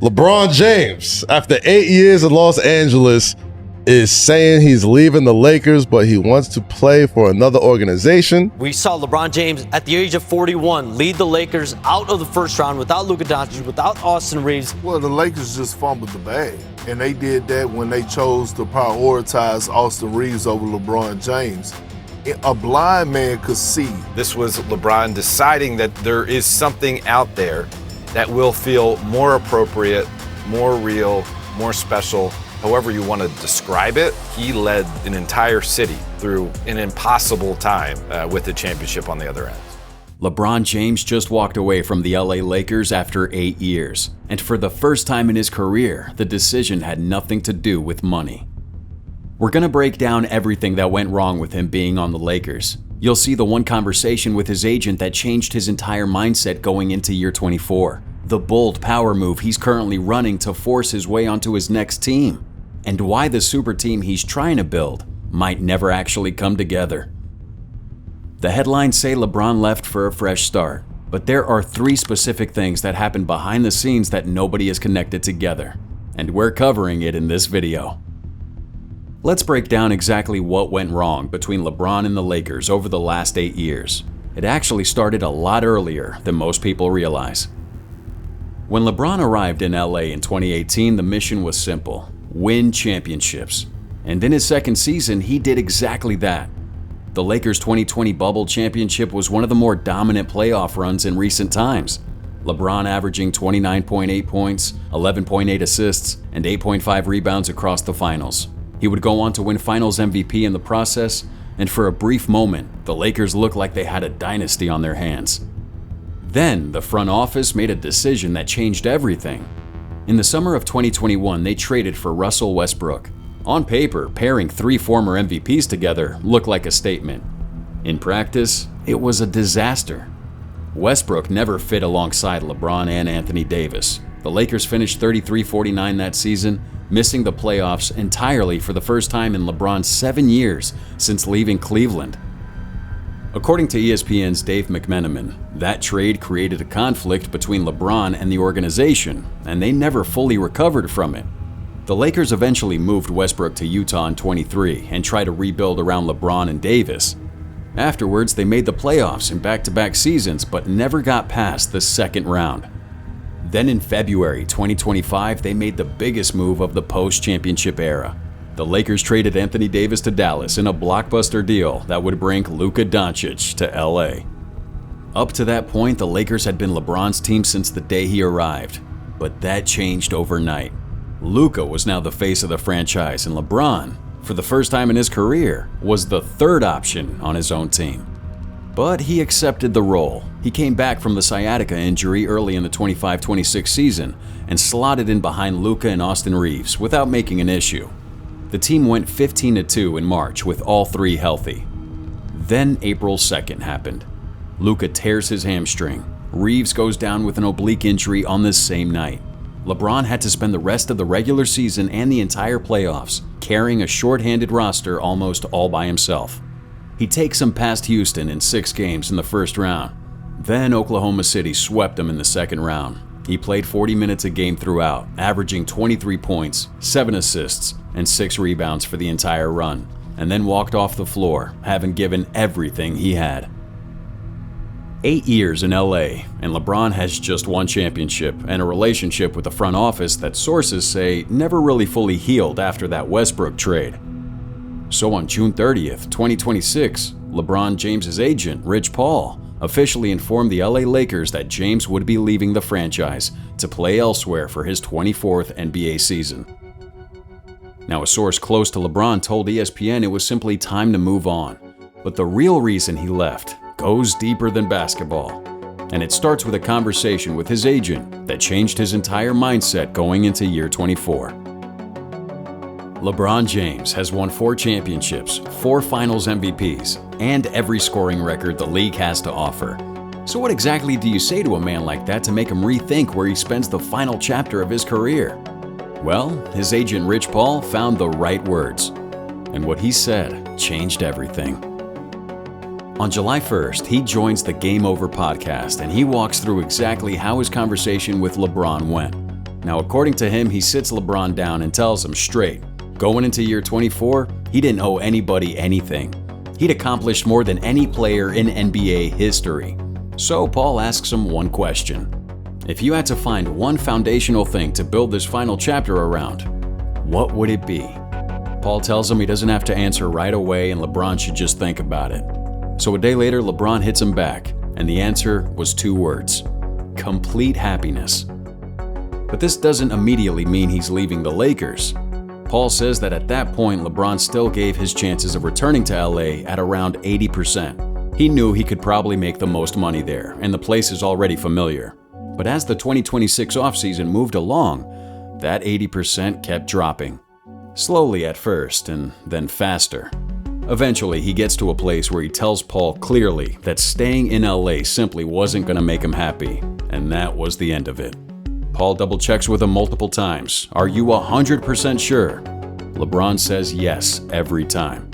LeBron James, after 8 years in Los Angeles, is saying he's leaving the Lakers, but he wants to play for another organization. We saw LeBron James at the age of 41 lead the Lakers out of the first round without Luka Doncic, without Austin Reaves. Well, the Lakers just fumbled the bag, and they did that when they chose to prioritize Austin Reaves over LeBron James. A blind man could see. This was LeBron deciding that there is something out there that will feel more appropriate, more real, more special. However you want to describe it, he led an entire city through an impossible time with the championship on the other end. LeBron James just walked away from the LA Lakers after 8 years, and for the first time in his career, the decision had nothing to do with money. We're gonna break down everything that went wrong with him being on the Lakers. You'll see the one conversation with his agent that changed his entire mindset going into year 24, the bold power move he's currently running to force his way onto his next team, and why the super team he's trying to build might never actually come together. The headlines say LeBron left for a fresh start, but there are 3 specific things that happened behind the scenes that nobody has connected together, and we're covering it in this video. Let's break down exactly what went wrong between LeBron and the Lakers over the last 8 years. It actually started a lot earlier than most people realize. When LeBron arrived in LA in 2018, the mission was simple: win championships. And in his second season, he did exactly that. The Lakers' 2020 bubble championship was one of the more dominant playoff runs in recent times. LeBron averaging 29.8 points, 11.8 assists, and 8.5 rebounds across the finals. He would go on to win Finals MVP in the process, and for a brief moment, the Lakers looked like they had a dynasty on their hands. Then, the front office made a decision that changed everything. In the summer of 2021, they traded for Russell Westbrook. On paper, pairing 3 former MVPs together looked like a statement. In practice, it was a disaster. Westbrook never fit alongside LeBron and Anthony Davis. The Lakers finished 33-49 that season, missing the playoffs entirely for the first time in LeBron's 7 years since leaving Cleveland. According to ESPN's Dave McMenamin, that trade created a conflict between LeBron and the organization, and they never fully recovered from it. The Lakers eventually moved Westbrook to Utah in 23 and tried to rebuild around LeBron and Davis. Afterwards, they made the playoffs in back-to-back seasons but never got past the second round. Then in February 2025, they made the biggest move of the post-championship era. The Lakers traded Anthony Davis to Dallas in a blockbuster deal that would bring Luka Doncic to LA. Up to that point, the Lakers had been LeBron's team since the day he arrived, but that changed overnight. Luka was now the face of the franchise, and LeBron, for the first time in his career, was the third option on his own team. But he accepted the role. He came back from the sciatica injury early in the 25-26 season and slotted in behind Luka and Austin Reaves without making an issue. The team went 15-2 in March with all 3 healthy. Then April 2nd happened. Luka tears his hamstring. Reaves goes down with an oblique injury on this same night. LeBron had to spend the rest of the regular season and the entire playoffs carrying a shorthanded roster almost all by himself. He takes them past Houston in 6 games in the first round. Then Oklahoma City swept him in the second round. He played 40 minutes a game throughout, averaging 23 points, 7 assists, and 6 rebounds for the entire run, and then walked off the floor, having given everything he had. 8 years in LA, and LeBron has just one championship and a relationship with the front office that sources say never really fully healed after that Westbrook trade. So on June 30th, 2026, LeBron James's agent, Rich Paul, officially informed the LA Lakers that James would be leaving the franchise to play elsewhere for his 24th NBA season. Now, a source close to LeBron told ESPN it was simply time to move on, but the real reason he left goes deeper than basketball, and it starts with a conversation with his agent that changed his entire mindset going into year 24. LeBron James has won 4 championships, 4 Finals MVPs, and every scoring record the league has to offer. So what exactly do you say to a man like that to make him rethink where he spends the final chapter of his career? Well, his agent Rich Paul found the right words, and what he said changed everything. On July 1st, he joins the Game Over podcast, and he walks through exactly how his conversation with LeBron went. Now, according to him, he sits LeBron down and tells him straight, going into year 24, he didn't owe anybody anything. He'd accomplished more than any player in NBA history. So Paul asks him one question. If you had to find one foundational thing to build this final chapter around, what would it be? Paul tells him he doesn't have to answer right away and LeBron should just think about it. So a day later, LeBron hits him back, and the answer was 2 words: complete happiness. But this doesn't immediately mean he's leaving the Lakers. Paul says that at that point, LeBron still gave his chances of returning to LA at around 80%. He knew he could probably make the most money there, and the place is already familiar. But as the 2026 offseason moved along, that 80% kept dropping. Slowly at first, and then faster. Eventually, he gets to a place where he tells Paul clearly that staying in LA simply wasn't going to make him happy, and that was the end of it. Paul double-checks with him multiple times. Are you 100% sure? LeBron says yes every time.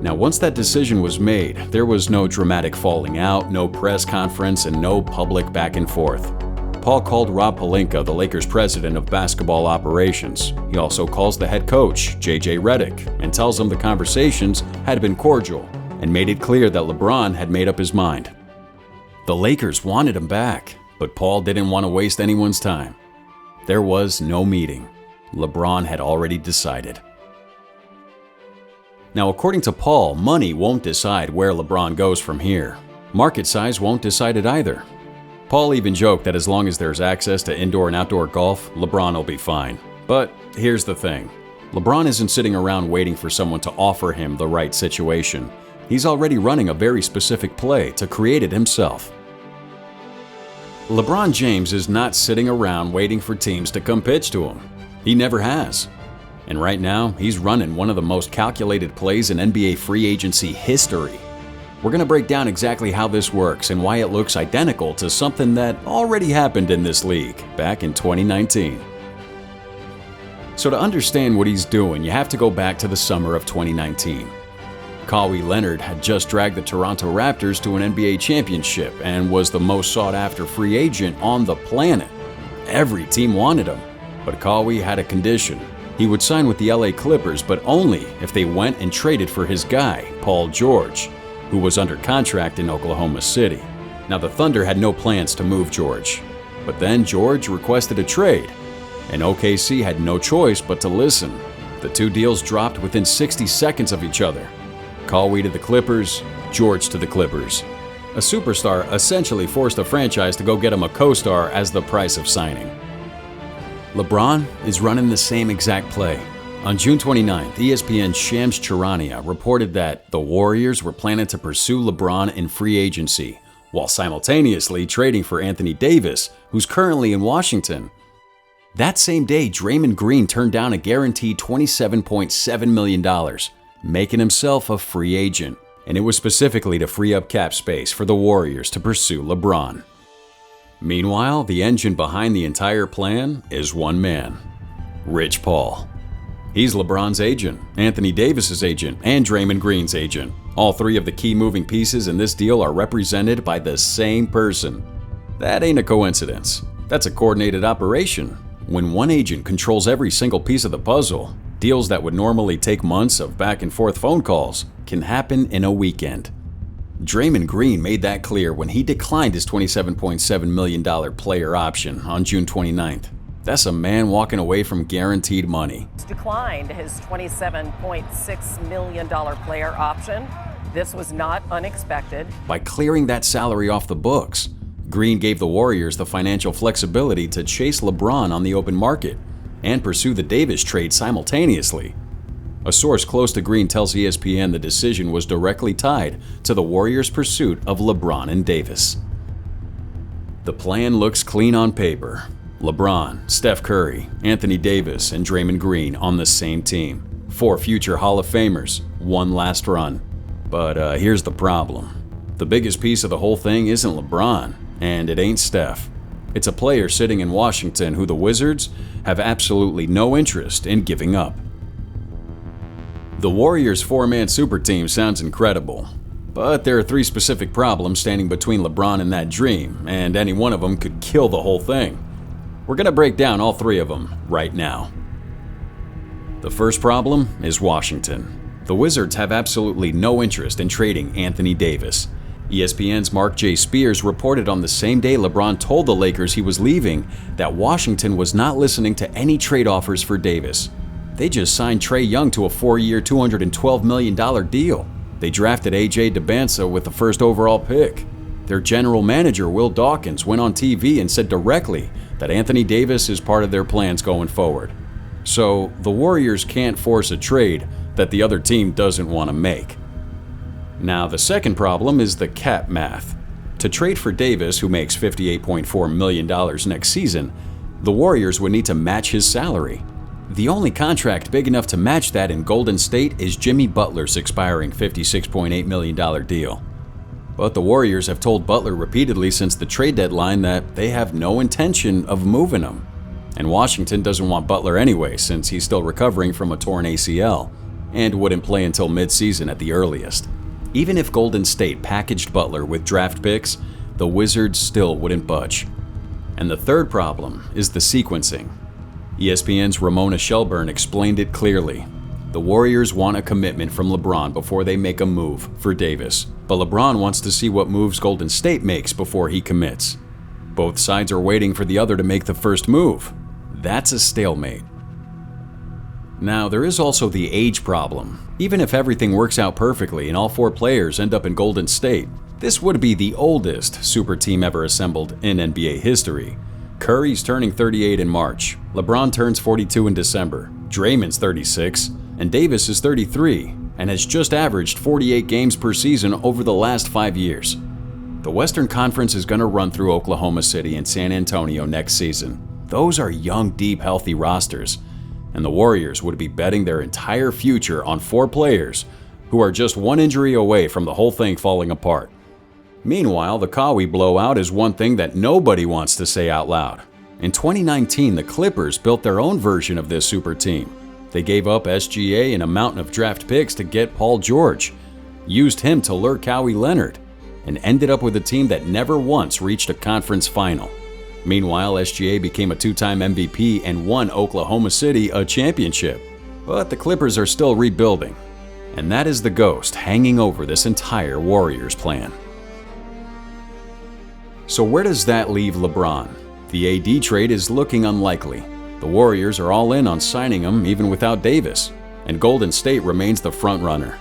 Now, once that decision was made, there was no dramatic falling out, no press conference, and no public back and forth. Paul called Rob Pelinka, the Lakers' president of basketball operations. He also calls the head coach, J.J. Redick, and tells him the conversations had been cordial and made it clear that LeBron had made up his mind. The Lakers wanted him back, but Paul didn't want to waste anyone's time. There was no meeting. LeBron had already decided. Now, according to Paul, money won't decide where LeBron goes from here. Market size won't decide it either. Paul even joked that as long as there's access to indoor and outdoor golf, LeBron will be fine. But here's the thing. LeBron isn't sitting around waiting for someone to offer him the right situation. He's already running a very specific play to create it himself. LeBron James is not sitting around waiting for teams to come pitch to him. He never has. And right now, he's running one of the most calculated plays in NBA free agency history. We're going to break down exactly how this works and why it looks identical to something that already happened in this league back in 2019. So to understand what he's doing, you have to go back to the summer of 2019. Kawhi Leonard had just dragged the Toronto Raptors to an NBA championship and was the most sought-after free agent on the planet. Every team wanted him, but Kawhi had a condition. He would sign with the LA Clippers, but only if they went and traded for his guy, Paul George, who was under contract in Oklahoma City. Now, the Thunder had no plans to move George, but then George requested a trade, and OKC had no choice but to listen. The 2 deals dropped within 60 seconds of each other. Kawhi to the Clippers, George to the Clippers. A superstar essentially forced the franchise to go get him a co-star as the price of signing. LeBron is running the same exact play. On June 29th, ESPN Shams Charania reported that the Warriors were planning to pursue LeBron in free agency, while simultaneously trading for Anthony Davis, who's currently in Washington. That same day, Draymond Green turned down a guaranteed $27.7 million, making himself a free agent, and it was specifically to free up cap space for the Warriors to pursue LeBron. Meanwhile, the engine behind the entire plan is one man, Rich Paul. He's LeBron's agent, Anthony Davis's agent, and Draymond Green's agent. All 3 of the key moving pieces in this deal are represented by the same person. That ain't a coincidence. That's a coordinated operation. When one agent controls every single piece of the puzzle, deals that would normally take months of back and forth phone calls can happen in a weekend. Draymond Green made that clear when he declined his $27.7 million player option on June 29th. That's a man walking away from guaranteed money. Declined his $27.6 million player option. This was not unexpected. By clearing that salary off the books, Green gave the Warriors the financial flexibility to chase LeBron on the open market and pursue the Davis trade simultaneously. A source close to Green tells ESPN the decision was directly tied to the Warriors' pursuit of LeBron and Davis. The plan looks clean on paper. LeBron, Steph Curry, Anthony Davis, and Draymond Green on the same team. 4 future Hall of Famers, 1 last run. But here's the problem. The biggest piece of the whole thing isn't LeBron, and it ain't Steph. It's a player sitting in Washington who the Wizards have absolutely no interest in giving up. The Warriors' 4-man superteam sounds incredible, but there are 3 specific problems standing between LeBron and that dream, and any one of them could kill the whole thing. We're going to break down all three of them right now. The first problem is Washington. The Wizards have absolutely no interest in trading Anthony Davis. ESPN's Mark J. Spears reported on the same day LeBron told the Lakers he was leaving that Washington was not listening to any trade offers for Davis. They just signed Trae Young to a 4-year, $212 million deal. They drafted A.J. DeBansa with the first overall pick. Their general manager, Will Dawkins, went on TV and said directly that Anthony Davis is part of their plans going forward. So the Warriors can't force a trade that the other team doesn't want to make. Now, the second problem is the cap math. To trade for Davis, who makes $58.4 million next season, the Warriors would need to match his salary. The only contract big enough to match that in Golden State is Jimmy Butler's expiring $56.8 million deal. But the Warriors have told Butler repeatedly since the trade deadline that they have no intention of moving him. And Washington doesn't want Butler anyway, since he's still recovering from a torn ACL and wouldn't play until mid-season at the earliest. Even if Golden State packaged Butler with draft picks, the Wizards still wouldn't budge. And the third problem is the sequencing. ESPN's Ramona Shelburne explained it clearly. The Warriors want a commitment from LeBron before they make a move for Davis, but LeBron wants to see what moves Golden State makes before he commits. Both sides are waiting for the other to make the first move. That's a stalemate. Now, there is also the age problem. Even if everything works out perfectly and all four players end up in Golden State, this would be the oldest super team ever assembled in NBA history. Curry's turning 38 in March, LeBron turns 42 in December, Draymond's 36, and Davis is 33, and has just averaged 48 games per season over the last 5 years. The Western Conference is going to run through Oklahoma City and San Antonio next season. Those are young, deep, healthy rosters. And the Warriors would be betting their entire future on four players who are just one injury away from the whole thing falling apart. Meanwhile, the Kawhi blowout is one thing that nobody wants to say out loud. In 2019, the Clippers built their own version of this super team. They gave up SGA and a mountain of draft picks to get Paul George, used him to lure Kawhi Leonard, and ended up with a team that never once reached a conference final. Meanwhile, SGA became a two-time MVP and won Oklahoma City a championship. But the Clippers are still rebuilding. And that is the ghost hanging over this entire Warriors plan. So where does that leave LeBron? The AD trade is looking unlikely. The Warriors are all in on signing him even without Davis. And Golden State remains the front-runner.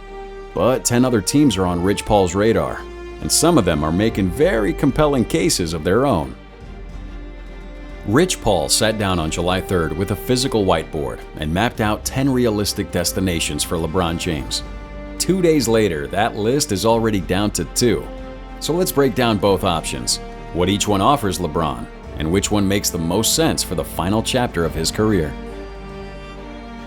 But 10 other teams are on Rich Paul's radar. And some of them are making very compelling cases of their own. Rich Paul sat down on July 3rd with a physical whiteboard and mapped out 10 realistic destinations for LeBron James. 2 days later, that list is already down to 2. So let's break down both options, what each one offers LeBron, and which one makes the most sense for the final chapter of his career.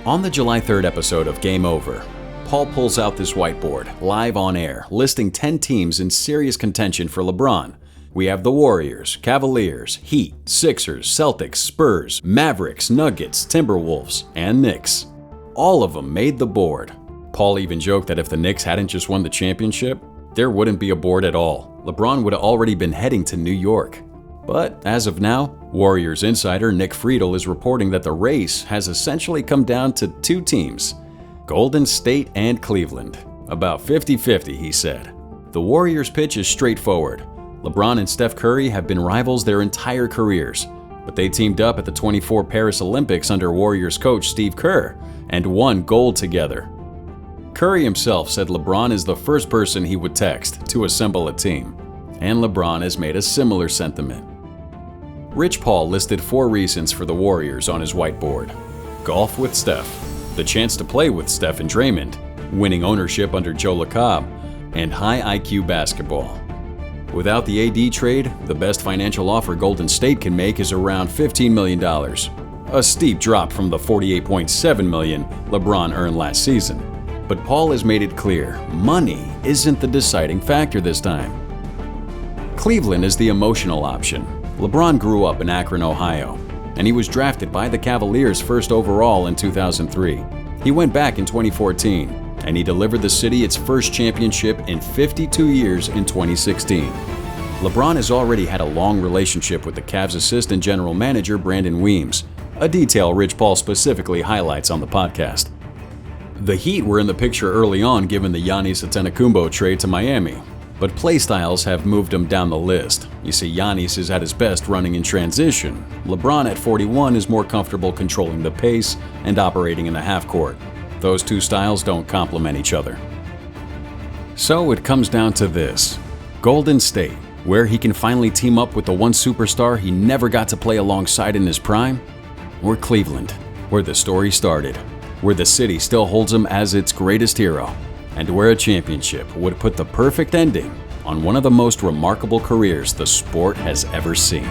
On the July 3rd episode of Game Over, Paul pulls out this whiteboard, live on air, listing 10 teams in serious contention for LeBron. We have the Warriors, Cavaliers, Heat, Sixers, Celtics, Spurs, Mavericks, Nuggets, Timberwolves, and Knicks. All of them made the board. Paul even joked that if the Knicks hadn't just won the championship, there wouldn't be a board at all. LeBron would have already been heading to New York. But as of now, Warriors insider Nick Friedel is reporting that the race has essentially come down to 2 teams, Golden State and Cleveland. About 50-50, he said. The Warriors' pitch is straightforward. LeBron and Steph Curry have been rivals their entire careers, but they teamed up at the '24 Paris Olympics under Warriors coach Steve Kerr and won gold together. Curry himself said LeBron is the first person he would text to assemble a team, and LeBron has made a similar sentiment. Rich Paul listed 4 reasons for the Warriors on his whiteboard: golf with Steph, the chance to play with Steph and Draymond, winning ownership under Joe LeCobb, and high IQ basketball. Without the AD trade, the best financial offer Golden State can make is around $15 million, a steep drop from the $48.7 million LeBron earned last season. But Paul has made it clear, money isn't the deciding factor this time. Cleveland is the emotional option. LeBron grew up in Akron, Ohio, and he was drafted by the Cavaliers first overall in 2003. He went back in 2014. And he delivered the city its first championship in 52 years in 2016. LeBron has already had a long relationship with the Cavs' assistant general manager Brandon Weems, a detail Rich Paul specifically highlights on the podcast. The Heat were in the picture early on given the Giannis Antetokounmpo trade to Miami, but play styles have moved him down the list. You see, Giannis is at his best running in transition. LeBron at 41 is more comfortable controlling the pace and operating in the half court. Those two styles don't complement each other. So it comes down to this: Golden State, where he can finally team up with the one superstar he never got to play alongside in his prime, or Cleveland, where the story started, where the city still holds him as its greatest hero, and where a championship would put the perfect ending on one of the most remarkable careers the sport has ever seen.